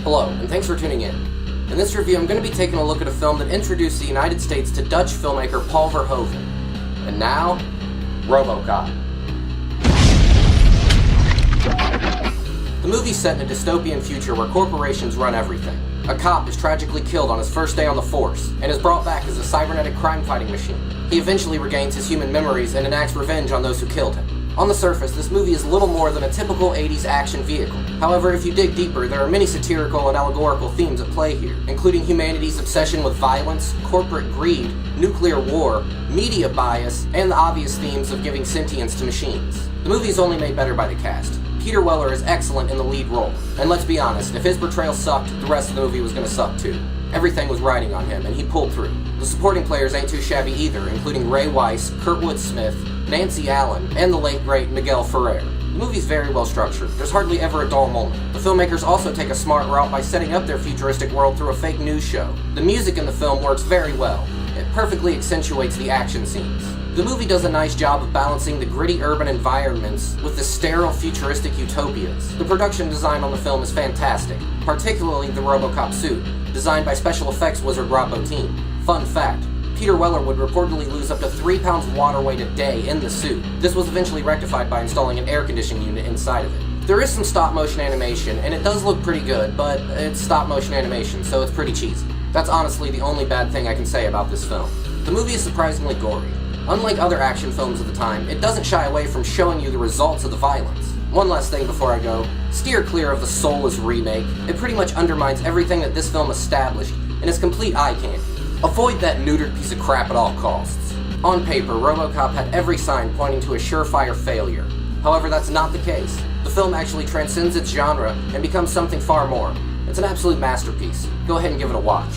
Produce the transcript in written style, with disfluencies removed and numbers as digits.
Hello, and thanks for tuning in. In this review, I'm going to be taking a look at a film that introduced the United States to Dutch filmmaker Paul Verhoeven. And now, RoboCop. The movie's set in a dystopian future where corporations run everything. A cop is tragically killed on his first day on the force, and is brought back as a cybernetic crime-fighting machine. He eventually regains his human memories and enacts revenge on those who killed him. On the surface, this movie is little more than a typical 80s action vehicle. However, if you dig deeper, there are many satirical and allegorical themes at play here, including humanity's obsession with violence, corporate greed, nuclear war, media bias, and the obvious themes of giving sentience to machines. The movie is only made better by the cast. Peter Weller is excellent in the lead role, and let's be honest, if his portrayal sucked, the rest of the movie was gonna suck too. Everything was riding on him, and he pulled through. The supporting players ain't too shabby either, including Ray Weiss, Kurtwood Smith, Nancy Allen, and the late great Miguel Ferrer. The movie's very well structured. There's hardly ever a dull moment. The filmmakers also take a smart route by setting up their futuristic world through a fake news show. The music in the film works very well. It perfectly accentuates the action scenes. The movie does a nice job of balancing the gritty urban environments with the sterile futuristic utopias. The production design on the film is fantastic, particularly the RoboCop suit, designed by special effects wizard Rob Bottin. Fun fact, Peter Weller would reportedly lose up to 3 pounds of water weight a day in the suit. This was eventually rectified by installing an air conditioning unit inside of it. There is some stop motion animation, and it does look pretty good, but it's stop motion animation, so it's pretty cheesy. That's honestly the only bad thing I can say about this film. The movie is surprisingly gory. Unlike other action films of the time, it doesn't shy away from showing you the results of the violence. One last thing before I go, steer clear of the soulless remake. It pretty much undermines everything that this film established, and is complete eye candy. Avoid that neutered piece of crap at all costs. On paper, RoboCop had every sign pointing to a surefire failure. However, that's not the case. The film actually transcends its genre and becomes something far more. It's an absolute masterpiece. Go ahead and give it a watch.